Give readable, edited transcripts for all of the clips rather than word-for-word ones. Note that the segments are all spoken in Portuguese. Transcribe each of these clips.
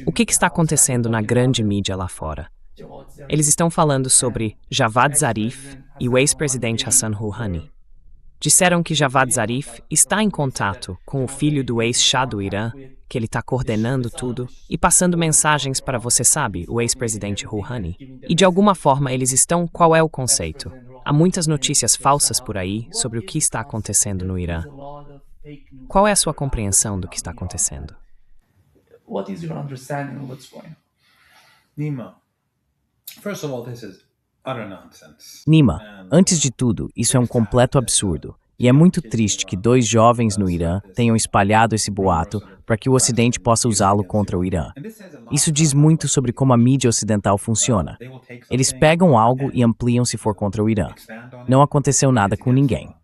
O que está acontecendo na grande mídia lá fora? Eles estão falando sobre Javad Zarif e o ex-presidente Hassan Rouhani. Disseram que Javad Zarif está em contato com o filho do ex-Shah do Irã, que ele está coordenando tudo e passando mensagens para, você sabe, o ex-presidente Rouhani. E de alguma forma eles estão. Qual é o conceito? Há muitas notícias falsas por aí sobre o que está acontecendo no Irã. Qual é a sua compreensão do que está acontecendo? Nima, first of all, this is utter nonsense. Nima, antes de tudo, isso é um completo absurdo. E é muito triste que dois jovens no Irã tenham espalhado esse boato para que o Ocidente possa usá-lo contra o Irã. Isso diz muito sobre como a mídia ocidental funciona. Eles pegam algo e ampliam se for contra o Irã. Não aconteceu nada com ninguém.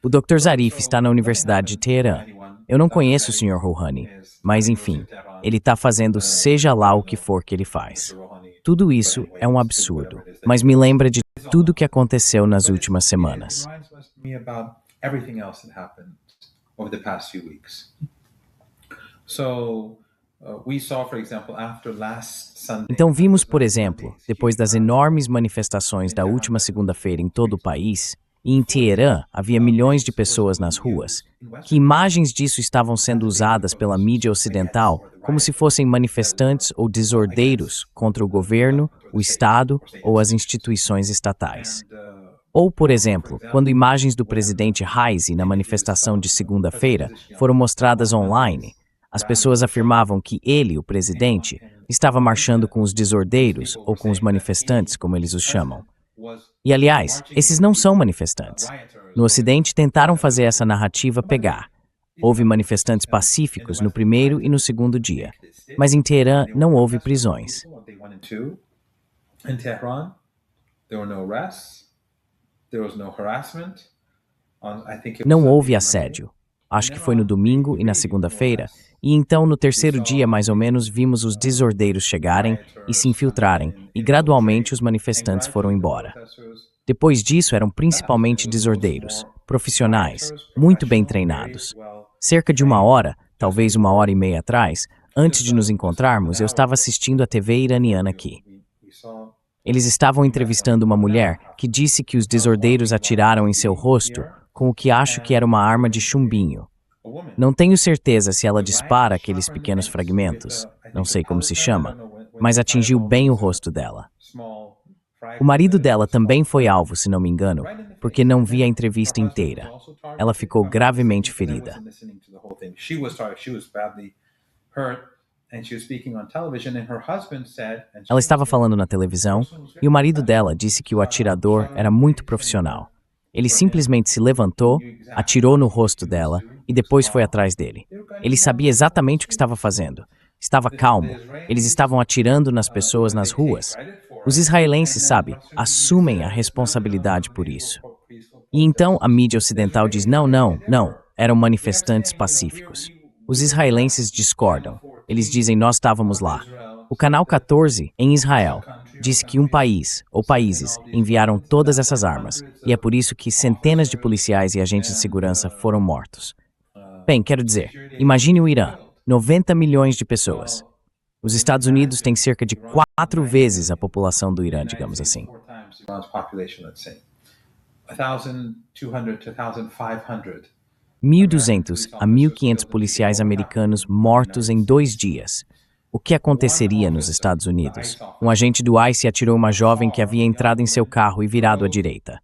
O Dr. Zarif está na Universidade de Teherã. Eu não conheço o Sr. Rouhani, mas enfim, ele está fazendo seja lá o que for que ele faz. Tudo isso é um absurdo, mas me lembra de tudo que aconteceu nas últimas semanas. Everything else that happened over the past few weeks. So, we saw, for example, after last Sunday. Então vimos, por exemplo, depois das enormes manifestações da última segunda-feira em todo o país, e em Teherã havia milhões de pessoas nas ruas, que imagens disso estavam sendo usadas pela mídia ocidental como se fossem manifestantes ou desordeiros contra o governo, o Estado ou as instituições estatais. Ou, por exemplo, quando imagens do presidente Raisi na manifestação de segunda-feira foram mostradas online, as pessoas afirmavam que ele, o presidente, estava marchando com os desordeiros ou com os manifestantes, como eles os chamam. E, aliás, esses não são manifestantes. No Ocidente, tentaram fazer essa narrativa pegar. Houve manifestantes pacíficos no primeiro e no segundo dia, mas em Teherã não houve prisões. In Tehran, there were no arrests. There was no harassment. Não houve assédio. Acho que foi no domingo e na segunda-feira, e então no terceiro dia, mais ou menos, vimos os desordeiros chegarem e se infiltrarem, e gradualmente os manifestantes foram embora. Depois disso, eram principalmente desordeiros, profissionais, muito bem treinados. Cerca de uma hora, talvez uma hora e meia atrás, antes de nos encontrarmos, eu estava assistindo a TV iraniana aqui. Eles estavam entrevistando uma mulher que disse que os desordeiros atiraram em seu rosto com o que acho que era uma arma de chumbinho. Não tenho certeza se ela dispara aqueles pequenos fragmentos, não sei como se chama, mas atingiu bem o rosto dela. O marido dela também foi alvo, se não me engano, porque não vi a entrevista inteira. Ela ficou gravemente ferida. Ela estava falando na televisão e o marido dela disse que o atirador era muito profissional. Ele simplesmente se levantou, atirou no rosto dela e depois foi atrás dele. Ele sabia exatamente o que estava fazendo. Estava calmo. Eles estavam atirando nas pessoas nas ruas. Os israelenses, sabe, assumem a responsabilidade por isso. E então a mídia ocidental diz não, eram manifestantes pacíficos. Os israelenses discordam. Eles dizem nós estávamos lá. O canal 14, em Israel, disse que um país, ou países, enviaram todas essas armas, e é por isso que centenas de policiais e agentes de segurança foram mortos. Bem, quero dizer, imagine o Irã, 90 milhões de pessoas. Os Estados Unidos têm cerca de 4 vezes a população do Irã, digamos assim. 1.200 a 1.500 policiais americanos mortos em 2 dias. O que aconteceria nos Estados Unidos? Um agente do ICE atirou uma jovem que havia entrado em seu carro e virado à direita.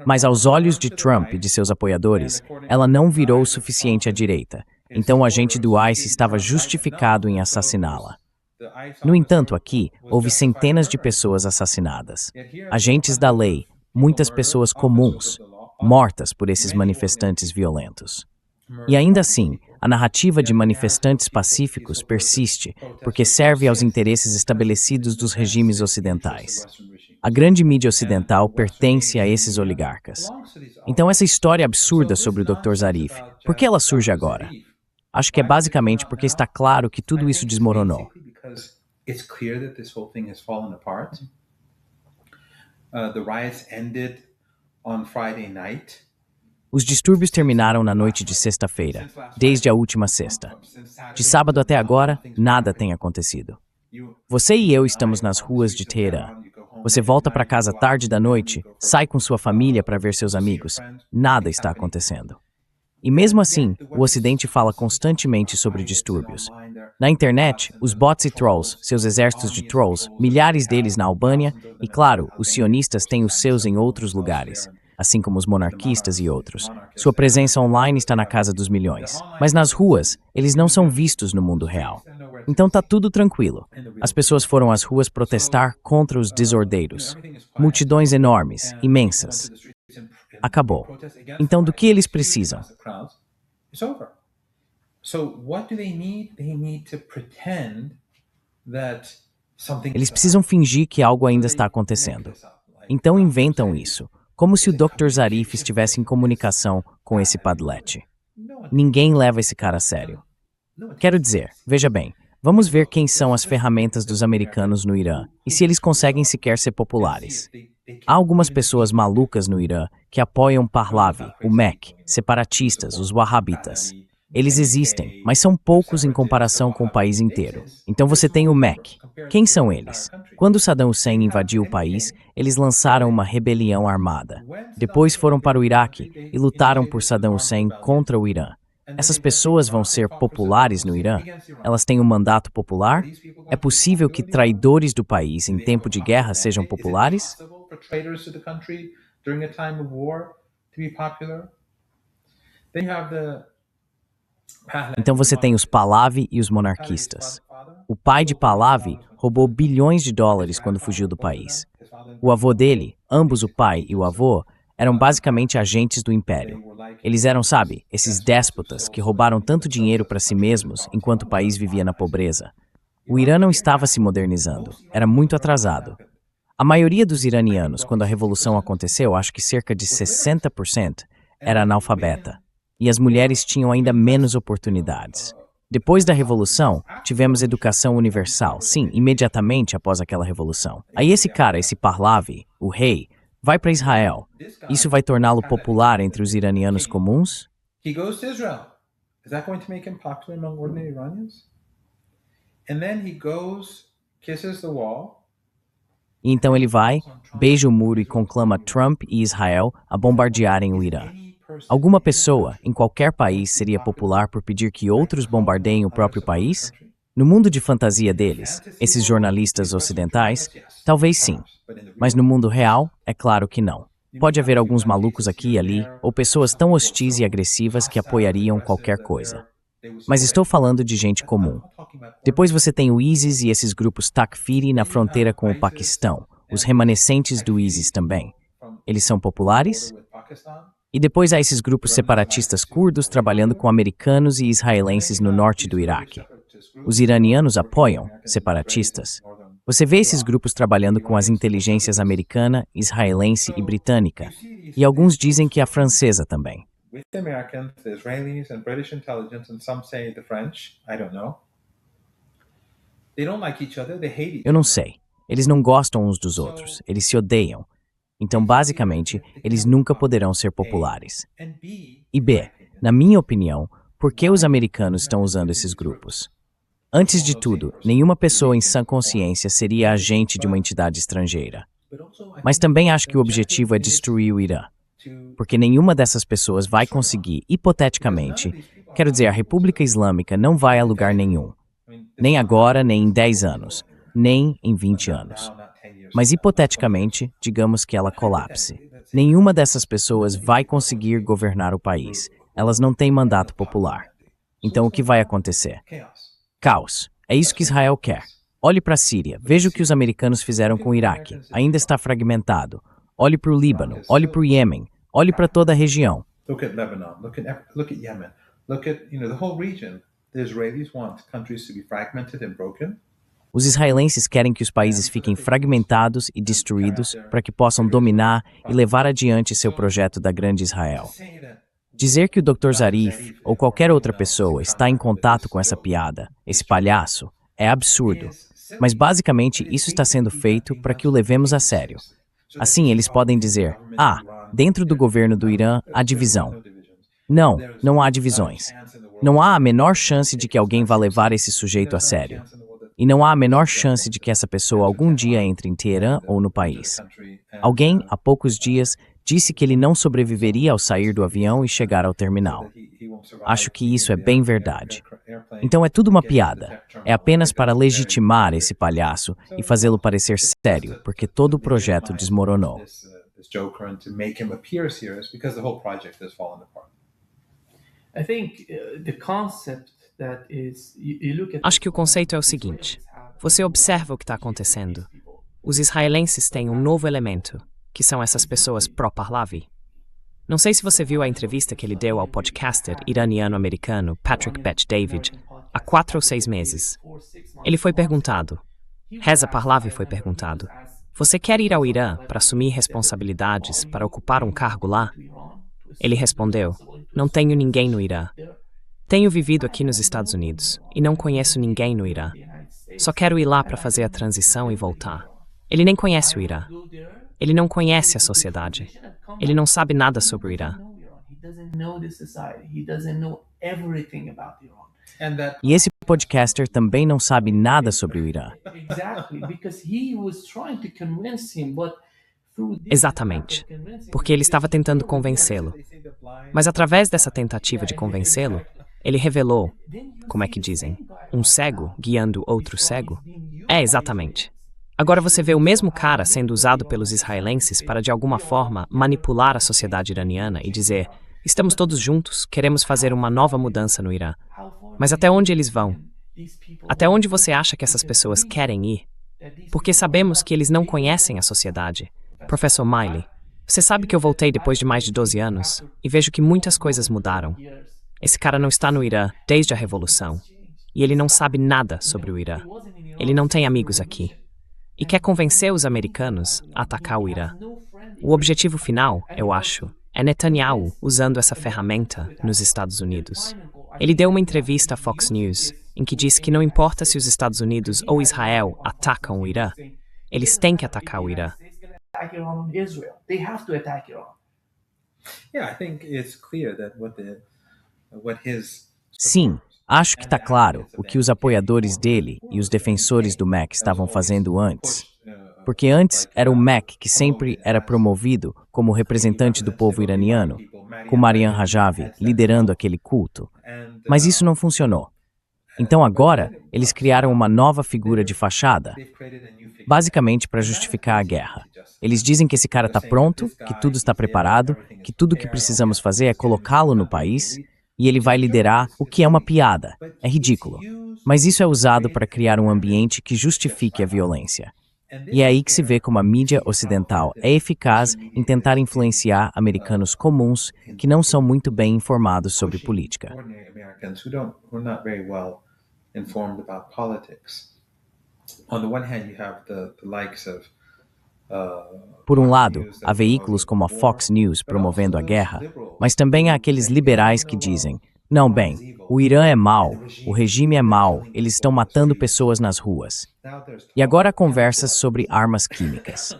Mas aos olhos de Trump e de seus apoiadores, ela não virou o suficiente à direita. Então o agente do ICE estava justificado em assassiná-la. No entanto, aqui, houve centenas de pessoas assassinadas. Agentes da lei, muitas pessoas comuns, mortas por esses manifestantes violentos. E ainda assim, a narrativa de manifestantes pacíficos persiste porque serve aos interesses estabelecidos dos regimes ocidentais. A grande mídia ocidental pertence a esses oligarcas. Então essa história absurda sobre o Dr. Zarif, por que ela surge agora? Acho que é basicamente porque está claro que tudo isso desmoronou. The riots ended on Friday night. Os distúrbios terminaram na noite de sexta-feira, desde a última sexta. De sábado até agora, nada tem acontecido. Você e eu estamos nas ruas de Teherã. Você volta para casa tarde da noite, sai com sua família para ver seus amigos. Nada está acontecendo. E mesmo assim, o Ocidente fala constantemente sobre distúrbios. Na internet, os bots e trolls, seus exércitos de trolls, milhares deles na Albânia, e claro, os sionistas têm os seus em outros lugares, assim como os monarquistas e outros. Sua presença online está na casa dos milhões. Mas nas ruas, eles não são vistos no mundo real. Então tá tudo tranquilo. As pessoas foram às ruas protestar contra os desordeiros. Multidões enormes, imensas. Acabou. Então do que eles precisam? Eles precisam fingir que algo ainda está acontecendo. Então inventam isso, como se o Dr. Zarif estivesse em comunicação com esse Padlete. Ninguém leva esse cara a sério. Quero dizer, veja bem, vamos ver quem são as ferramentas dos americanos no Irã e se eles conseguem sequer ser populares. Há algumas pessoas malucas no Irã que apoiam Pahlavi, o MEC, separatistas, os Wahhabitas. Eles existem, mas são poucos em comparação com o país inteiro. Então você tem o MEC. Quem são eles? Quando Saddam Hussein invadiu o país, eles lançaram uma rebelião armada. Depois foram para o Iraque e lutaram por Saddam Hussein contra o Irã. Essas pessoas vão ser populares no Irã? Elas têm um mandato popular? É possível que traidores do país em tempo de guerra sejam populares? Então você tem os Pahlavi e os monarquistas. O pai de Pahlavi roubou bilhões de dólares quando fugiu do país. O avô dele, ambos o pai e o avô, eram basicamente agentes do império. Eles eram, sabe, esses déspotas que roubaram tanto dinheiro para si mesmos enquanto o país vivia na pobreza. O Irã não estava se modernizando, era muito atrasado. A maioria dos iranianos, quando a revolução aconteceu, acho que cerca de 60%, era analfabeta. E as mulheres tinham ainda menos oportunidades. Depois da revolução, tivemos educação universal, sim, imediatamente após aquela revolução. Aí esse cara, esse Pahlavi, o rei, vai para Israel. Isso vai torná-lo popular entre os iranianos comuns? He goes to Israel. Is that going to make him popular among ordinary Iranians? And then he goes, kisses the wall. E então ele vai, beija o muro e conclama Trump e Israel a bombardearem o Irã. Alguma pessoa, em qualquer país, seria popular por pedir que outros bombardeiem o próprio país? No mundo de fantasia deles, esses jornalistas ocidentais, talvez sim. Mas no mundo real, é claro que não. Pode haver alguns malucos aqui e ali, ou pessoas tão hostis e agressivas que apoiariam qualquer coisa. Mas estou falando de gente comum. Depois você tem o ISIS e esses grupos Takfiri na fronteira com o Paquistão, os remanescentes do ISIS também. Eles são populares? E depois há esses grupos separatistas curdos trabalhando com americanos e israelenses no norte do Iraque. Os iranianos apoiam separatistas. Você vê esses grupos trabalhando com as inteligências americana, israelense e britânica. E alguns dizem que a francesa também. Eu não sei. Eles não gostam uns dos outros. Eles se odeiam. Então, basicamente, eles nunca poderão ser populares. E B, na minha opinião, por que os americanos estão usando esses grupos? Antes de tudo, nenhuma pessoa em sã consciência seria agente de uma entidade estrangeira. Mas também acho que o objetivo é destruir o Irã. Porque nenhuma dessas pessoas vai conseguir, hipoteticamente, quero dizer, a República Islâmica não vai a lugar nenhum. Nem agora, nem em 10 anos, nem em 20 anos. Mas hipoteticamente, digamos que ela colapse. Nenhuma dessas pessoas vai conseguir governar o país. Elas não têm mandato popular. Então o que vai acontecer? Caos. É isso que Israel quer. Olhe para a Síria. Veja o que os americanos fizeram com o Iraque. Ainda está fragmentado. Olhe para o Líbano. Olhe para o Iêmen. Olhe para toda a região. Look at Lebanon. Look at Yemen. Look at, the whole region. The Israelis want countries to be fragmented and broken. Os israelenses querem que os países fiquem fragmentados e destruídos para que possam dominar e levar adiante seu projeto da Grande Israel. Dizer que o Dr. Zarif ou qualquer outra pessoa está em contato com essa piada, esse palhaço, é absurdo. Mas basicamente isso está sendo feito para que o levemos a sério. Assim eles podem dizer, Dentro do governo do Irã, há divisão. Não, não há divisões. Não há a menor chance de que alguém vá levar esse sujeito a sério. E não há a menor chance de que essa pessoa algum dia entre em Teherã ou no país. Alguém, há poucos dias, disse que ele não sobreviveria ao sair do avião e chegar ao terminal. Acho que isso é bem verdade. Então é tudo uma piada. É apenas para legitimar esse palhaço e fazê-lo parecer sério, porque todo o projeto desmoronou. Acho que o conceito é o seguinte: você observa o que está acontecendo. Os israelenses têm um novo elemento, que são essas pessoas pró-Pahlavi. Não sei se você viu a entrevista que ele deu ao podcaster iraniano-americano Patrick Bet-David há 4 ou 6 meses. Ele foi perguntado, Reza Pahlavi foi perguntado, você quer ir ao Irã para assumir responsabilidades para ocupar um cargo lá? Ele respondeu, não tenho ninguém no Irã. Tenho vivido aqui nos Estados Unidos e não conheço ninguém no Irã. Só quero ir lá para fazer a transição e voltar. Ele nem conhece o Irã. Ele não conhece a sociedade. Ele não sabe nada sobre o Irã. E esse podcaster também não sabe nada sobre o Irã. Exatamente. Porque ele estava tentando convencê-lo. Mas através dessa tentativa de convencê-lo, ele revelou, como é que dizem, um cego guiando outro cego? É, exatamente. Agora você vê o mesmo cara sendo usado pelos israelenses para, de alguma forma, manipular a sociedade iraniana e dizer, estamos todos juntos, queremos fazer uma nova mudança no Irã. Mas até onde eles vão? Até onde você acha que essas pessoas querem ir? Porque sabemos que eles não conhecem a sociedade. Professor Miley, você sabe que eu voltei depois de mais de 12 anos e vejo que muitas coisas mudaram. Esse cara não está no Irã desde a Revolução. E ele não sabe nada sobre o Irã. Ele não tem amigos aqui. E quer convencer os americanos a atacar o Irã. O objetivo final, eu acho, é Netanyahu usando essa ferramenta nos Estados Unidos. Ele deu uma entrevista à Fox News em que disse que não importa se os Estados Unidos ou Israel atacam o Irã, eles têm que atacar o Irã. Sim, acho que está claro o que os apoiadores dele e os defensores do MEC estavam fazendo antes. Porque antes era o MEC que sempre era promovido como representante do povo iraniano, com Mariam Rajavi liderando aquele culto. Mas isso não funcionou. Então agora, eles criaram uma nova figura de fachada, basicamente para justificar a guerra. Eles dizem que esse cara está pronto, que tudo está preparado, que tudo o que precisamos fazer é colocá-lo no país, e ele vai liderar, o que é uma piada. É ridículo. Mas isso é usado para criar um ambiente que justifique a violência. E é aí que se vê como a mídia ocidental é eficaz em tentar influenciar americanos comuns que não são muito bem informados sobre política. Por um lado, há veículos como a Fox News promovendo a guerra, mas também há aqueles liberais que dizem, não, bem, o Irã é mau, o regime é mau, eles estão matando pessoas nas ruas. E agora há conversas sobre armas químicas.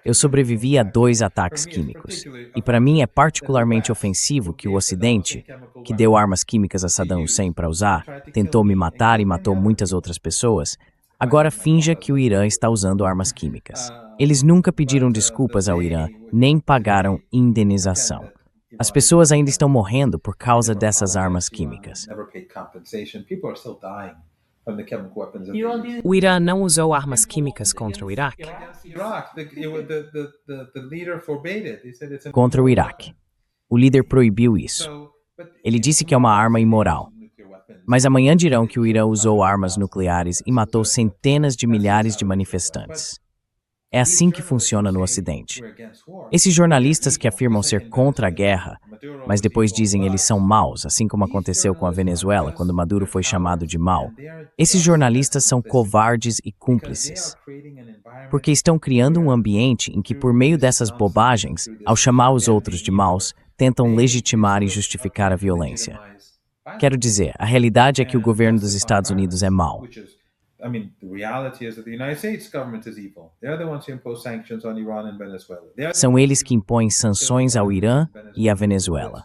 Eu sobrevivi a 2 ataques químicos. E para mim é particularmente ofensivo que o Ocidente, que deu armas químicas a Saddam Hussein para usar, tentou me matar e matou muitas outras pessoas, agora finja que o Irã está usando armas químicas. Eles nunca pediram desculpas ao Irã, nem pagaram indenização. As pessoas ainda estão morrendo por causa dessas armas químicas. O Irã não usou armas químicas contra o Iraque? Contra o Iraque. O líder proibiu isso. Ele disse que é uma arma imoral. Mas amanhã dirão que o Irã usou armas nucleares e matou centenas de milhares de manifestantes. É assim que funciona no Ocidente. Esses jornalistas que afirmam ser contra a guerra, mas depois dizem eles são maus, assim como aconteceu com a Venezuela quando Maduro foi chamado de mau. Esses jornalistas são covardes e cúmplices. Porque estão criando um ambiente em que, por meio dessas bobagens, ao chamar os outros de maus, tentam legitimar e justificar a violência. Quero dizer, a realidade é que o governo dos Estados Unidos é mau. I mean, the reality is that the United States government is evil. They're the ones who impose sanctions on Iran and Venezuela. São eles que impõem sanções ao Irã e à Venezuela.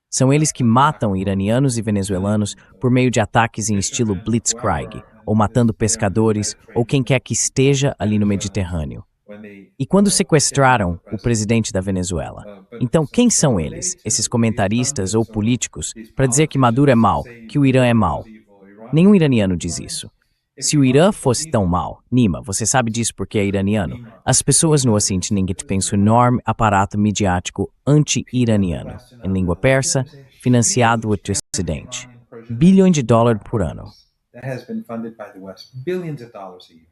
São eles que matam iranianos e venezuelanos por meio de ataques em estilo Blitzkrieg, ou matando pescadores, ou quem quer que esteja ali no Mediterrâneo. E quando sequestraram o presidente da Venezuela? Então, quem são eles, esses comentaristas ou políticos, para dizer que Maduro é mau, que o Irã é mau? Nenhum iraniano diz isso. Se o Irã fosse tão mau, Nima, você sabe disso porque é iraniano, as pessoas no Ocidente ninguém pensa o enorme aparato midiático anti-iraniano, em língua persa, financiado do Ocidente. Bilhões de dólares por ano. That has been funded by the West, billions of dollars a year.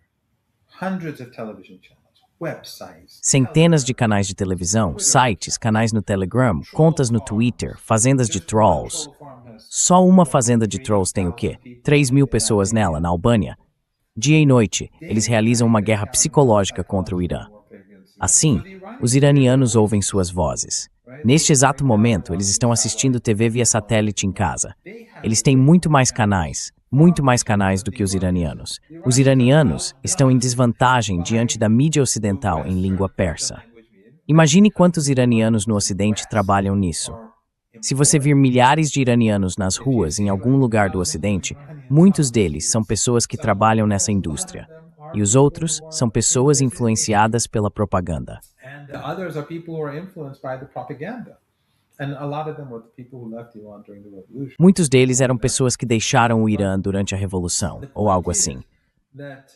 Hundreds of television channels, websites. Centenas de canais de televisão, sites, canais no Telegram, contas no Twitter, fazendas de trolls. Só uma fazenda de trolls tem o quê? 3.000 pessoas nela, na Albânia. Dia e noite, eles realizam uma guerra psicológica contra o Irã. Assim, os iranianos ouvem suas vozes. Neste exato momento, eles estão assistindo TV via satélite em casa. Eles têm muito mais canais do que os iranianos. Os iranianos estão em desvantagem diante da mídia ocidental em língua persa. Imagine quantos iranianos no Ocidente trabalham nisso. Se você vir milhares de iranianos nas ruas em algum lugar do Ocidente, muitos deles são pessoas que trabalham nessa indústria. E os outros são pessoas influenciadas pela propaganda. Muitos deles eram pessoas que deixaram o Irã durante a Revolução, ou algo assim.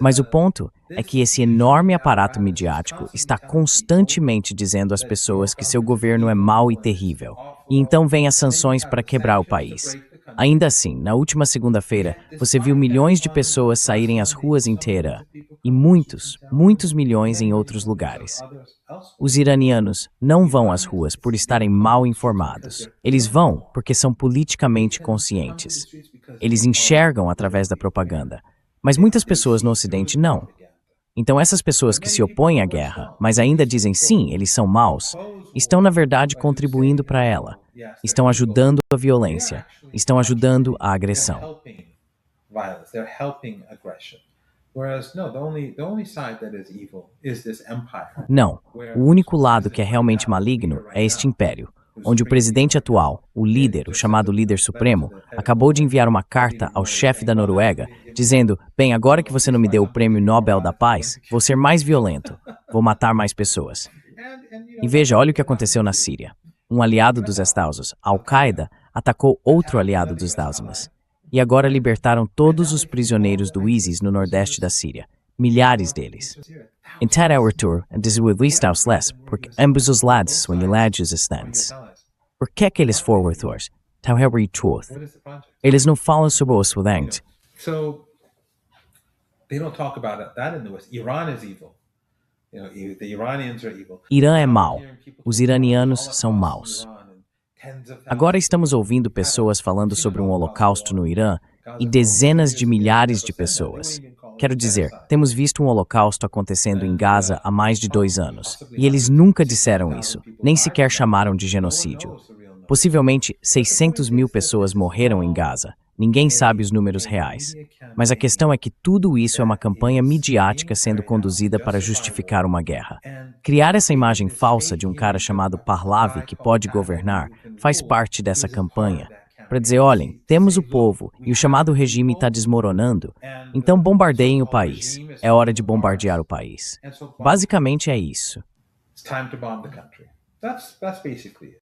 Mas o ponto é que esse enorme aparato midiático está constantemente dizendo às pessoas que seu governo é mau e terrível, e então vem as sanções para quebrar o país. Ainda assim, na última segunda-feira, você viu milhões de pessoas saírem às ruas em Teherã, e muitos milhões em outros lugares. Os iranianos não vão às ruas por estarem mal informados. Eles vão porque são politicamente conscientes. Eles enxergam através da propaganda. Mas muitas pessoas no Ocidente não. Então essas pessoas que se opõem à guerra, mas ainda dizem sim, eles são maus, estão na verdade contribuindo para ela. Estão ajudando a violência. Estão ajudando a agressão. Não, o único lado que é realmente maligno é este império, onde o presidente atual, o líder, o chamado líder supremo, acabou de enviar uma carta ao chefe da Noruega, dizendo, bem, agora que você não me deu o prêmio Nobel da Paz, vou ser mais violento, vou matar mais pessoas. E veja, olha o que aconteceu na Síria. Um aliado dos Estados, Al-Qaeda, atacou outro aliado dos Estados. E agora libertaram todos os prisioneiros do ISIS no nordeste da Síria. Milhares deles. In Ted Hour Tour, and this will least aos less, porque ambos os lados são ilhados existentes. Por que eles foram tours? Tal é truth. Eles não falam sobre o Ocidente. So, they don't talk about that in the West. Iran is evil. The Iranians are evil. Irã é mau. Os iranianos são maus. Agora estamos ouvindo pessoas falando sobre um holocausto no Irã e dezenas de milhares de pessoas. Quero dizer, temos visto um holocausto acontecendo em Gaza há mais de 2 anos. E eles nunca disseram isso, nem sequer chamaram de genocídio. Possivelmente 600.000 pessoas morreram em Gaza. Ninguém sabe os números reais. Mas a questão é que tudo isso é uma campanha midiática sendo conduzida para justificar uma guerra. Criar essa imagem falsa de um cara chamado Pahlavi que pode governar faz parte dessa campanha. Para dizer, olhem, temos o povo e o chamado regime está desmoronando, então bombardeiem o país. É hora de bombardear o país. Basicamente é isso. It's time to bomb the country. That's basically it.